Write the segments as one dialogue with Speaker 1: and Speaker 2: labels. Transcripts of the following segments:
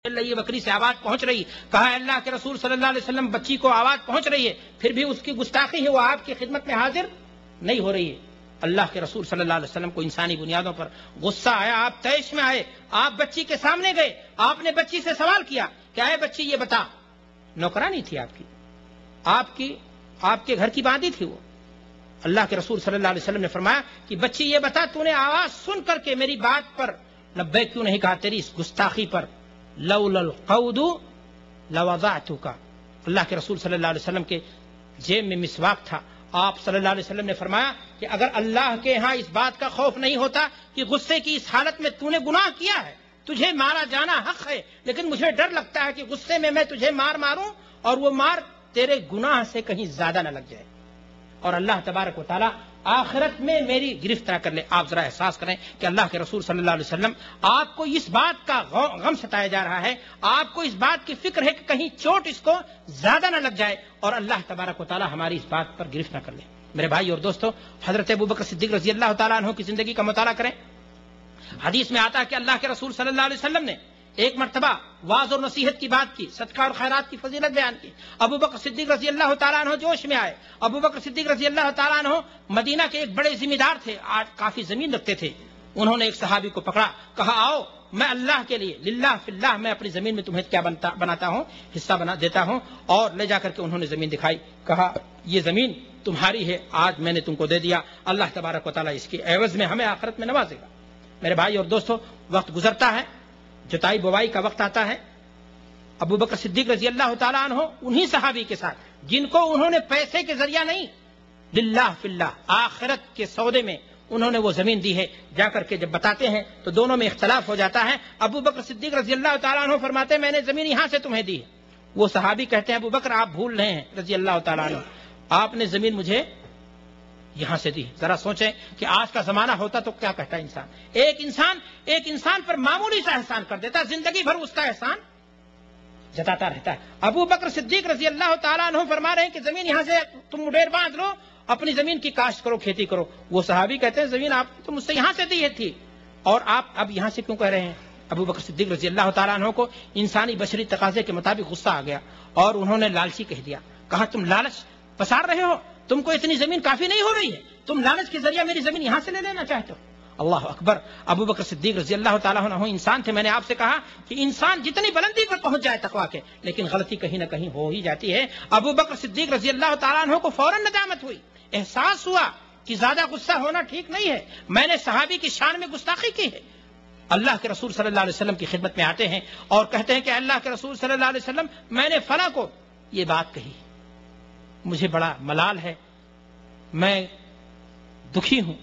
Speaker 1: یہ بکری سے آواز پہنچ رہی، کہا اللہ کے رسول صلی اللہ علیہ وسلم بچی کو آواز پہنچ رہی ہے، پھر بھی اس کی گستاخی ہے، وہ آپ کی خدمت میں حاضر نہیں ہو رہی ہے۔ اللہ کے رسول صلی اللہ علیہ وسلم کو انسانی بنیادوں پر غصہ آیا، آپ طیش میں آئے، آپ بچی کے سامنے گئے، آپ نے بچی سے سوال کیا کہ اے بچی یہ بتا، نوکرانی تھی آپ کے گھر کی باندھی تھی وہ۔ اللہ کے رسول صلی اللہ علیہ وسلم نے فرمایا کہ بچی یہ بتا، تو نے آواز سن کر کے میری بات پر لبیک کیوں نہیں کہا؟ تیری اس گستاخی پر لولا القود لوضعتک۔ اللہ کے رسول صلی اللہ علیہ وسلم کے جیب میں مسواک تھا، آپ صلی اللہ علیہ وسلم نے فرمایا کہ اگر اللہ کے ہاں اس بات کا خوف نہیں ہوتا کہ غصے کی اس حالت میں تو نے گناہ کیا ہے، تجھے مارا جانا حق ہے، لیکن مجھے ڈر لگتا ہے کہ غصے میں تجھے ماروں اور وہ مار تیرے گناہ سے کہیں زیادہ نہ لگ جائے اور اللہ تبارک و تعالی آخرت میں میری گرفت نہ کر لے۔ آپ ذرا احساس کریں کہ اللہ کے رسول صلی اللہ علیہ وسلم آپ کو اس بات کا غم ستایا جا رہا ہے، آپ کو اس بات کی فکر ہے کہ کہیں چوٹ اس کو زیادہ نہ لگ جائے اور اللہ تبارک و تعالی ہماری اس بات پر گرفت نہ کر لے۔ میرے بھائی اور دوستو، حضرت ابوبکر صدیق رضی اللہ تعالیٰ عنہ کی زندگی کا مطالعہ کریں۔ حدیث میں آتا ہے کہ اللہ کے رسول صلی اللہ علیہ وسلم نے ایک مرتبہ واعظ اور نصیحت کی بات کی، صدقہ اور خیرات کی فضیلت بیان کی۔ ابوبکر صدیق رضی اللہ تعالیٰ عنہ جوش میں آئے۔ ابوبکر صدیق رضی اللہ تعالیٰ عنہ مدینہ کے ایک بڑے ذمہ دار تھے، کافی زمین رکھتے تھے۔ انہوں نے ایک صحابی کو پکڑا، کہا آؤ میں اللہ کے لیے للہ فی اللہ میں اپنی زمین میں تمہیں کیا بناتا ہوں، حصہ بنا دیتا ہوں، اور لے جا کر کے انہوں نے زمین دکھائی، کہا یہ زمین تمہاری ہے، آج میں نے تم کو دے دیا، اللہ تبارک و تعالیٰ اس کے عوض میں ہمیں آخرت میں نوازے گا۔ میرے بھائی اور دوستو، وقت گزرتا ہے، جتائی بوائی کا وقت آتا ہے۔ ابوبکر صدیق رضی اللہ تعالیٰ عنہ انہی صحابی کے ساتھ جن کو انہوں نے پیسے کے ذریعہ نہیں، للہ فی اللہ آخرت کے سودے میں انہوں نے وہ زمین دی ہے، جا کر کے جب بتاتے ہیں تو دونوں میں اختلاف ہو جاتا ہے۔ ابوبکر صدیق رضی اللہ تعالیٰ عنہ فرماتے ہیں میں نے زمین یہاں سے تمہیں دی ہے، وہ صحابی کہتے ہیں ابوبکر آپ بھول رہے ہیں رضی اللہ تعالیٰ عنہ، آپ نے زمین مجھے یہاں سے دی۔ ذرا سوچیں کہ آج کا زمانہ ہوتا تو کیا کہتا انسان؟ ایک انسان پر معمولی سا احسان کر دیتا، زندگی بھر اس کا احسان جتاتا رہتا ہے۔ ابوبکر صدیق رضی اللہ تعالیٰ عنہ فرما رہے ہیں کہ زمین یہاں سے تم مڈیر باندھ لو، اپنی زمین کی کاشت کرو، کھیتی کرو۔ وہ صحابی کہتے ہیں زمین آپ نے تو مجھ سے یہاں سے دی تھی اور آپ اب یہاں سے کیوں کہہ رہے ہیں؟ ابوبکر صدیق رضی اللہ تعالیٰ عنہ کو انسانی بشری تقاضے کے مطابق غصہ آ گیا اور انہوں نے لالچی کہہ دیا، کہا تم لالچ پسار رہے ہو، تم کو اتنی زمین کافی نہیں ہو رہی ہے، تم لالچ کے ذریعے میری زمین یہاں سے لے لینا چاہتے ہو۔ اللہ اکبر! ابوبکر صدیق رضی اللہ تعالیٰ عنہ انسان تھے۔ میں نے آپ سے کہا کہ انسان جتنی بلندی پر پہنچ جائے تقویٰ کے، لیکن غلطی کہیں نہ کہیں ہو ہی جاتی ہے۔ ابوبکر صدیق رضی اللہ تعالیٰ عنہ کو فوراً ندامت ہوئی، احساس ہوا کہ زیادہ غصہ ہونا ٹھیک نہیں ہے، میں نے صحابی کی شان میں گستاخی کی ہے۔ اللہ کے رسول صلی اللہ علیہ وسلم کی خدمت میں آتے ہیں اور کہتے ہیں کہ اللہ کے رسول صلی اللہ علیہ وسلم میں نے فلاں کو یہ بات کہی، مجھے بڑا ملال ہے، میں دکھی ہوں،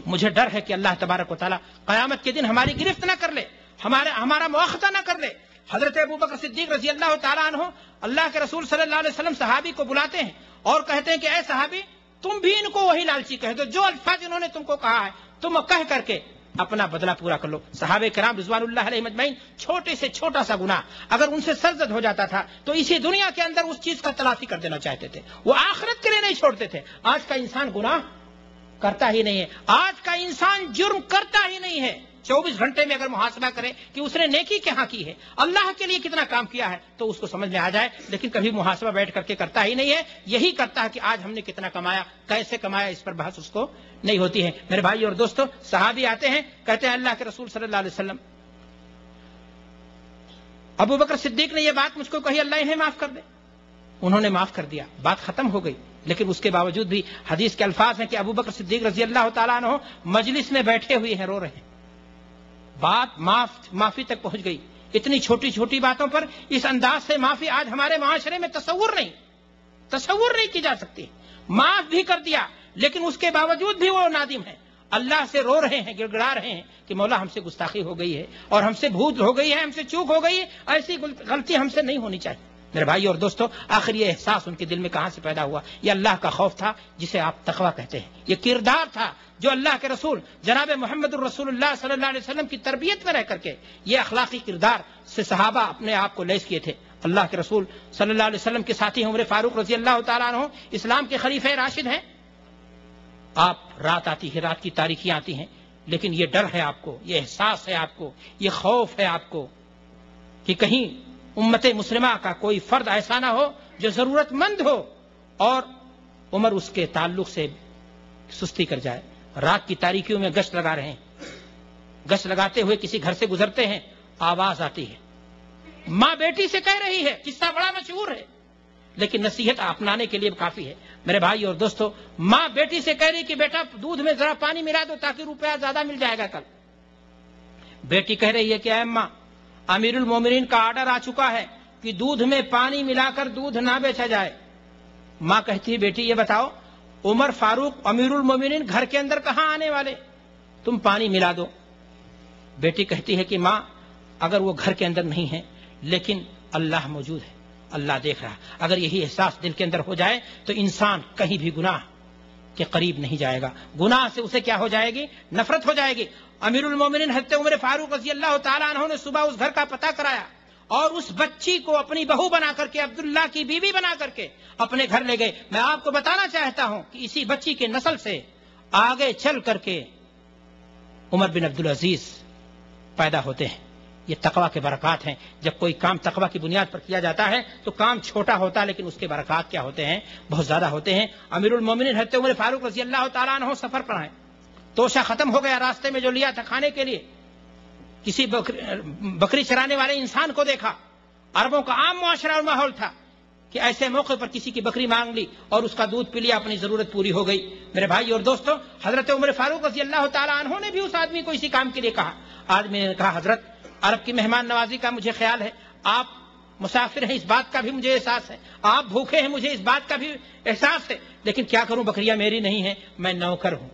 Speaker 1: مجھے ڈر ہے کہ اللہ تبارک و تعالیٰ قیامت کے دن ہماری گرفت نہ کر لے، ہمارا مواخذہ نہ کر لے۔ حضرت ابوبکر صدیق رضی اللہ تعالیٰ عنہ اللہ کے رسول صلی اللہ علیہ وسلم صحابی کو بلاتے ہیں اور کہتے ہیں کہ اے صحابی تم بھی ان کو وہی لالچی کہہ دو، جو الفاظ انہوں نے تم کو کہا ہے تم کہہ کر کے اپنا بدلہ پورا کر لو۔ صحابہ کرام رضوان اللہ علیہ مجمعین چھوٹے سے چھوٹا سا گناہ اگر ان سے سرزد ہو جاتا تھا تو اسی دنیا کے اندر اس چیز کا تلافی کر دینا چاہتے تھے، وہ آخرت کے لیے نہیں چھوڑتے تھے۔ آج کا انسان گناہ کرتا ہی نہیں ہے، آج کا انسان جرم کرتا ہی نہیں ہے۔ 24 گھنٹے میں اگر محاسبہ کرے کہ اس نے نیکی کہاں کی ہے، اللہ کے لیے کتنا کام کیا ہے تو اس کو سمجھ میں آ جائے، لیکن کبھی محاسبہ بیٹھ کر کے کرتا ہی نہیں ہے۔ یہی کرتا ہے کہ آج ہم نے کتنا کمایا، کیسے کمایا، اس پر بحث اس کو نہیں ہوتی ہے۔ میرے بھائی اور دوستو، صحابی آتے ہیں کہتے ہیں اللہ کے رسول صلی اللہ علیہ وسلم ابوبکر صدیق نے یہ بات مجھ کو کہی، اللہ انہیں معاف کر دے۔ انہوں نے معاف کر دیا، بات ختم ہو گئی، لیکن اس کے باوجود بھی حدیث کے الفاظ ہیں کہ ابوبکر صدیق رضی اللہ تعالیٰ عنہ مجلس میں بیٹھے ہوئے ہیں، رو رہے ہیں، بات معافی تک پہنچ گئی۔ اتنی چھوٹی چھوٹی باتوں پر اس انداز سے معافی آج ہمارے معاشرے میں تصور نہیں کی جا سکتی۔ معاف بھی کر دیا لیکن اس کے باوجود بھی وہ نادم ہے، اللہ سے رو رہے ہیں، گڑ گڑا رہے ہیں کہ مولا ہم سے گستاخی ہو گئی ہے اور ہم سے بھول ہو گئی ہے، ہم سے چوک ہو گئی ہے، ایسی غلطی ہم سے نہیں ہونی چاہیے۔ میرے بھائی اور دوستو، آخر یہ احساس ان کے دل میں کہاں سے پیدا ہوا؟ یہ اللہ کا خوف تھا جسے آپ تقویٰ کہتے ہیں، یہ کردار تھا جو اللہ کے رسول جناب محمد الرسول اللہ صلی اللہ علیہ وسلم کی تربیت میں رہ کر کے یہ اخلاقی کردار سے صحابہ اپنے آپ کو لیس کیے تھے۔ اللہ کے رسول صلی اللہ علیہ وسلم کے ساتھی عمر فاروق رضی اللہ تعالیٰ عنہ اسلام کے خلیفہ راشد ہیں۔ آپ رات آتی ہے، رات کی تاریکیاں آتی ہیں، لیکن یہ ڈر ہے آپ کو، یہ احساس ہے آپ کو، یہ خوف ہے آپ کو کہ کہیں امت مسلمہ کا کوئی فرد ایسا نہ ہو جو ضرورت مند ہو اور عمر اس کے تعلق سے سستی کر جائے. رات کی تاریکیوں میں گشت لگا رہے ہیں، گشت لگاتے ہوئے کسی گھر سے گزرتے ہیں، آواز آتی ہے، ماں بیٹی سے کہہ رہی ہے، قصہ بڑا مشہور ہے لیکن نصیحت اپنانے کے لیے کافی ہے. میرے بھائی اور دوستو، ماں بیٹی سے کہہ رہی کہ بیٹا دودھ میں ذرا پانی ملا دو تاکہ روپیہ زیادہ مل جائے گا کل. بیٹی کہہ رہی ہے کہ اے اماں، امیر المومنین کا آرڈر آ چکا ہے کہ دودھ میں پانی ملا کر دودھ نہ بیچا جائے. ماں کہتی ہے بیٹی یہ بتاؤ، عمر فاروق امیر المومنین گھر کے اندر کہاں آنے والے، تم پانی ملا دو. بیٹی کہتی ہے کہ ماں اگر وہ گھر کے اندر نہیں ہے لیکن اللہ موجود ہے، اللہ دیکھ رہا. اگر یہی احساس دل کے اندر ہو جائے تو انسان کہیں بھی گناہ کے قریب نہیں جائے گا. گناہ سے اسے کیا ہو جائے گی؟ نفرت ہو جائے گی. امیر المومنین حضرت عمر فاروق رضی اللہ تعالیٰ عنہ نے صبح اس گھر کا پتہ کرایا اور اس بچی کو اپنی بہو بنا کر کے، عبداللہ کی بیوی بنا کر کے اپنے گھر لے گئے. میں آپ کو بتانا چاہتا ہوں کہ اسی بچی کے نسل سے آگے چل کر کے عمر بن عبدالعزیز پیدا ہوتے ہیں. یہ تقوی کے برکات ہیں. جب کوئی کام تقوی کی بنیاد پر کیا جاتا ہے تو کام چھوٹا ہوتا ہے لیکن اس کے برکات کیا ہوتے ہیں؟ بہت زیادہ ہوتے ہیں. امیر المومنین حضرت عمر فاروق رضی اللہ تعالیٰ عنہ سفر پر ہیں، توشہ ختم ہو گیا، راستے میں جو لیا تھا کھانے کے لیے کسی بکری چرانے والے انسان کو دیکھا. عربوں کا عام معاشرہ اور ماحول تھا کہ ایسے موقع پر کسی کی بکری مانگ لی اور اس کا دودھ پی لیا، اپنی ضرورت پوری ہو گئی. میرے بھائی اور دوستو، حضرت عمر فاروق رضی اللہ تعالیٰ عنہ نے بھی اس آدمی کو اسی کام کے لیے کہا. آدمی نے کہا حضرت عرب کی مہمان نوازی کا مجھے خیال ہے، آپ مسافر ہیں اس بات کا بھی مجھے احساس ہے، آپ بھوکے ہیں مجھے اس بات کا بھی احساس ہے، لیکن کیا کروں بکریاں میری نہیں ہیں، میں نوکر ہوں،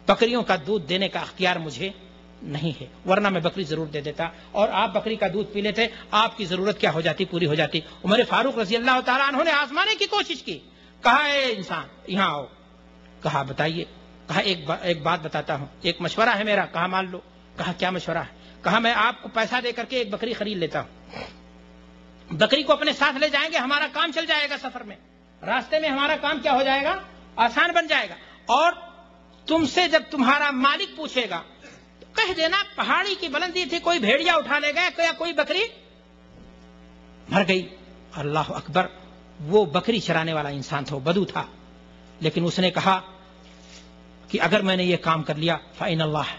Speaker 1: بکریوں کا دودھ دینے کا اختیار مجھے نہیں ہے، ورنہ میں بکری ضرور دے دیتا اور آپ بکری کا دودھ پی لیتے، آپ کی ضرورت کیا ہو جاتی؟ پوری ہو جاتی. عمر فاروق رضی اللہ تعالیٰ عنہ نے آزمانے کی کوشش کی. کہا اے انسان یہاں آؤ. کہا بتائیے. کہا ایک بات بتاتا ہوں، ایک مشورہ ہے میرا. کہا مان لو. کہا کیا مشورہ ہے؟ کہا میں آپ کو پیسہ دے کر کے ایک بکری خرید لیتا ہوں، بکری کو اپنے ساتھ لے جائیں گے، ہمارا کام چل جائے گا، سفر میں راستے میں ہمارا کام کیا ہو جائے گا؟ آسان بن جائے گا. اور تم سے جب تمہارا مالک پوچھے گا تو کہہ دینا پہاڑی کی بلندی تھی، کوئی بھیڑیا اٹھا لے گیا یا کوئی بکری مر گئی. اللہ اکبر. وہ بکری چرانے والا انسان تھا، بدو تھا، لیکن اس نے کہا کہ اگر میں نے یہ کام کر لیا فإن اللہ،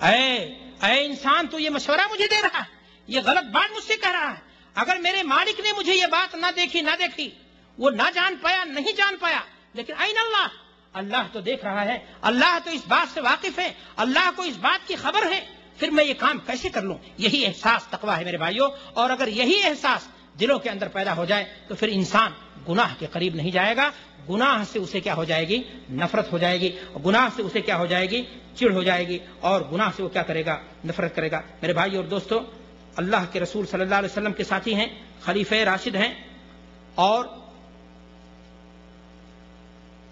Speaker 1: اے انسان تو یہ مشورہ مجھے دے رہا ہے، یہ غلط بات مجھ سے کہہ رہا ہے. اگر میرے مالک نے مجھے یہ بات نہ دیکھی، وہ نہ جان پایا، نہیں جان پایا، لیکن این اللہ، اللہ تو دیکھ رہا ہے، اللہ تو اس بات سے واقف ہے، اللہ کو اس بات کی خبر ہے، پھر میں یہ کام کیسے کر لوں؟ یہی احساس تقویٰ ہے میرے بھائیوں. اور اگر یہی احساس دلوں کے اندر پیدا ہو جائے تو پھر انسان گناہ کے قریب نہیں جائے گا. گناہ سے اسے کیا ہو جائے گی؟ نفرت ہو جائے گی. گناہ سے اسے کیا ہو جائے گی؟ چڑ ہو جائے گی. اور گناہ سے وہ کیا کرے گا؟ نفرت کرے گا. میرے بھائی اور دوستو، اللہ کے رسول صلی اللہ علیہ وسلم کے ساتھی ہیں، خلیفہ راشد ہیں، اور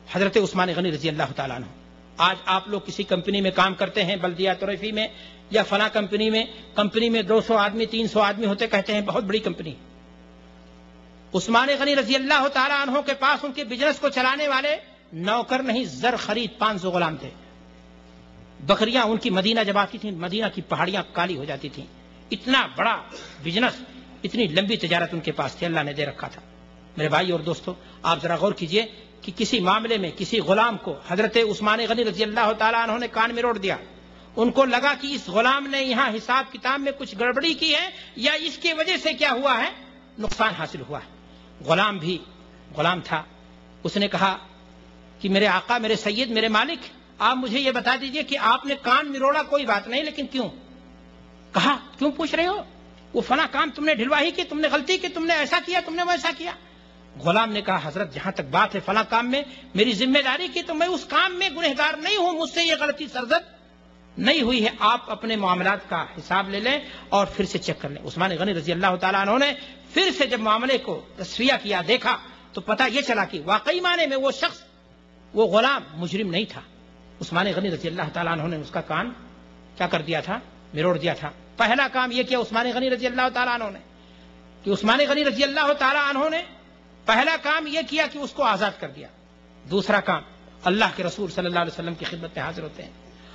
Speaker 1: حضرت عثمان غنی رضی اللہ تعالیٰ عنہ. آج آپ لوگ کسی کمپنی میں کام کرتے ہیں، بلدیہ طرفی میں یا فلاں کمپنی میں 200 آدمی 300 آدمی ہوتے، کہتے ہیں بہت بڑی کمپنی. عثمان غنی رضی اللہ تعالیٰ عنہ کے پاس ان کے بزنس کو چلانے والے نوکر نہیں، زر خرید 500 غلام تھے. بکریاں ان کی مدینہ جب آتی تھیں، مدینہ کی پہاڑیاں کالی ہو جاتی تھیں. اتنا بڑا بزنس، اتنی لمبی تجارت ان کے پاس تھی، اللہ نے دے رکھا تھا. میرے بھائی اور دوستو، آپ ذرا غور کیجئے کہ کسی معاملے میں کسی غلام کو حضرت عثمان غنی رضی اللہ تعالیٰ عنہ نے کان میں روڑ دیا. ان کو لگا کہ اس غلام نے یہاں حساب کتاب میں کچھ گڑبڑی کی ہے یا اس کی وجہ سے کیا ہوا ہے؟ نقصان حاصل ہوا ہے. غلام بھی غلام تھا. اس نے کہا کہ میرے آقا، میرے سید، میرے مالک، آپ مجھے یہ بتا دیجئے کہ آپ نے کان مروڑا کوئی بات نہیں، لیکن کیوں؟ کہا کیوں پوچھ رہے ہو؟ وہ فلاں کام تم نے ڈھلواہی کی، تم نے غلطی کی، تم نے ایسا کیا، تم نے ویسا کیا. غلام نے کہا حضرت جہاں تک بات ہے فلاں کام میں میری ذمہ داری کی تو میں اس کام میں گنہگار نہیں ہوں، مجھ سے یہ غلطی سرزد نہیں ہوئی ہے. آپ اپنے معاملات کا حساب لے لیں اور پھر سے چیک کر لیں. عثمان غنی رضی اللہ تعالیٰ عنہ نے پھر سے جب معاملے کو تصفیہ کیا، دیکھا تو پتہ یہ چلا کہ واقعی معنی میں وہ شخص، وہ غلام مجرم نہیں تھا. عثمان غنی رضی اللہ تعالیٰ عنہ نے اس کا کان کیا کر دیا تھا؟ مروڑ دیا تھا. پہلا کام یہ کیا عثمان غنی رضی اللہ تعالیٰ عنہ نے کہ عثمان غنی رضی اللہ تعالیٰ عنہ نے پہلا کام یہ کیا کہ اس کو آزاد کر دیا. دوسرا کام، اللہ کے رسول صلی اللہ علیہ وسلم کی خدمت میں حاضر ہوتے ہیں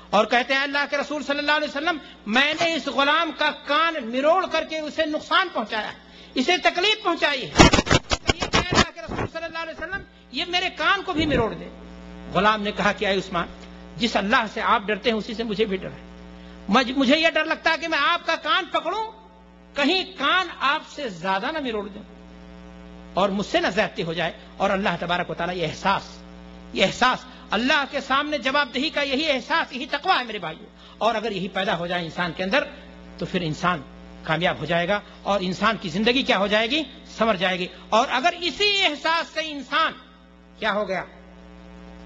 Speaker 1: اور کہتے ہیں اللہ کے رسول صلی اللہ علیہ وسلم میں نے اس غلام کا کان مروڑ کر کے اسے نقصان پہنچایا، اسے تکلیف پہنچائی ہے، یہ کہ اللہ کے رسول صلی اللہ علیہ وسلم یہ میرے کان کو بھی مروڑ دے۔ غلام نے کہا کہ اے عثمان، جس اللہ سے آپ ڈرتے ہیں اسی سے مجھے بھی ڈر ہے، مجھے یہ ڈر لگتا ہے کہ میں آپ کا کان پکڑوں، کہیں کان آپ سے زیادہ نہ مروڑ دوں اور مجھ سے نہ زیادتی ہو جائے۔ اور اللہ تبارک و تعالیٰ یہ احساس اللہ کے سامنے جواب دہی کا یہی احساس، یہی تقویٰ ہے میرے بھائیوں، اور اگر یہی پیدا ہو جائے انسان کے اندر تو پھر انسان کامیاب ہو جائے گا اور انسان کی زندگی کیا ہو جائے گی؟ سنور جائے گی۔ اور اگر اسی احساس سے انسان کیا ہو گیا؟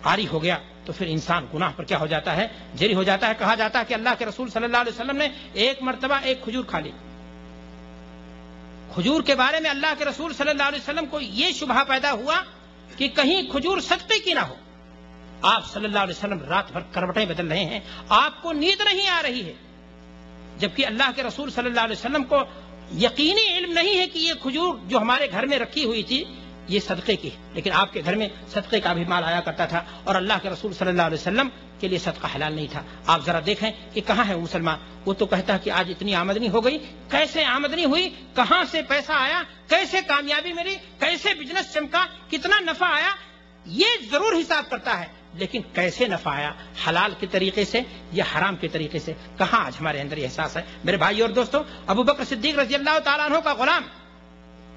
Speaker 1: عاری ہو گیا تو پھر انسان گناہ پر کیا ہو جاتا ہے؟ جری ہو جاتا ہے۔ کہا جاتا ہے کہ اللہ کے رسول صلی اللہ علیہ وسلم نے ایک مرتبہ ایک کھجور کھا لی۔ کھجور کے بارے میں اللہ کے رسول صلی اللہ علیہ وسلم کو یہ شبہ پیدا ہوا کہ کہیں کھجور صدقے کی نہ ہو۔ آپ صلی اللہ علیہ وسلم رات بھر کروٹیں بدل رہے ہیں، آپ کو نیند نہیں آ رہی ہے، جبکہ اللہ کے رسول صلی اللہ علیہ وسلم کو یقینی علم نہیں ہے کہ یہ کھجور جو ہمارے گھر میں رکھی ہوئی تھی یہ صدقے کی، لیکن آپ کے گھر میں صدقے کا بھی مال آیا کرتا تھا اور اللہ کے رسول صلی اللہ علیہ وسلم کے لیے صدقہ حلال نہیں تھا۔ آپ ذرا دیکھیں کہ کہاں ہے وہ مسلمان، وہ تو کہتا ہے کہ آج اتنی آمدنی ہو گئی، کیسے آمدنی ہوئی، کہاں سے پیسہ آیا، کیسے کامیابی ملی، کیسے بزنس چمکا، کتنا نفع آیا، یہ ضرور حساب کرتا ہے، لیکن کیسے نفع آیا، حلال کے طریقے سے یا حرام کے طریقے سے، کہاں آج ہمارے اندر یہ احساس ہے؟ میرے بھائی اور دوستوں، ابو بکر صدیق رضی اللہ تعالیٰ عنہ کا غلام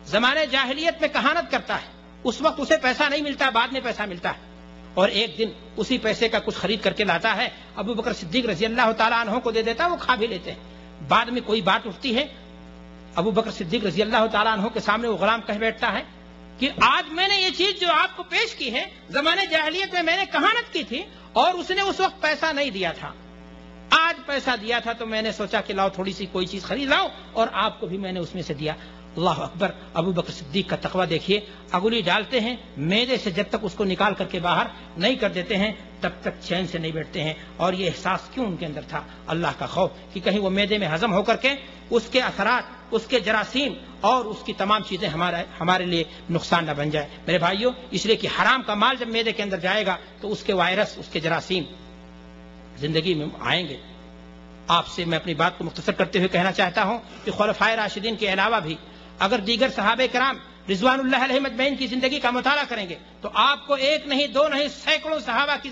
Speaker 1: زمانے جاہلیت میں کہانت کرتا ہے، اس وقت اسے پیسہ نہیں ملتا، بعد میں پیسہ ملتا ہے، اور ایک دن اسی پیسے کا کچھ خرید کر کے لاتا ہے، ابو بکر صدیق رضی اللہ تعالیٰ عنہ کو دے دیتا ہے، وہ کھا بھی لیتے ہیں۔ بعد میں کوئی بات اٹھتی ہے، ابو بکر صدیق رضی اللہ تعالیٰ عنہ کے سامنے وہ غلام کہہ بیٹھتا ہے کہ آج میں نے یہ چیز جو آپ کو پیش کی ہے زمانے جاہلیت میں نے کہانت کی تھی اور اس نے اس وقت پیسہ نہیں دیا تھا، آج پیسہ دیا تھا تو میں نے سوچا کہ لاؤ تھوڑی سی کوئی چیز خرید لاؤ اور آپ کو بھی میں نے اس میں سے دیا۔ اللہ اکبر، ابو بکر صدیق کا تقویٰ دیکھیے، انگلی ڈالتے ہیں معدے سے، جب تک اس کو نکال کر کے باہر نہیں کر دیتے ہیں تب تک چین سے نہیں بیٹھتے ہیں۔ اور یہ احساس کیوں ان کے اندر تھا؟ اللہ کا خوف کہ کہیں وہ معدے میں ہضم ہو کر کے اس کے اثرات، اس کے جراثیم اور اس کی تمام چیزیں ہمارے لیے نقصان نہ بن جائے۔ میرے بھائیوں، اس لیے کہ حرام کا مال جب معدے کے اندر جائے گا تو اس کے وائرس، اس کے جراثیم زندگی میں آئیں گے۔ آپ سے میں اپنی بات کو مختصر کرتے ہوئے کہنا چاہتا ہوں کہ خلفائے راشدین کے علاوہ بھی اگر دیگر صحابہ کرام رضوان اللہ علیہم اجمعین کی زندگی کا مطالعہ کریں گے تو آپ کو ایک نہیں، دو نہیں، سینکڑوں صحابہ کی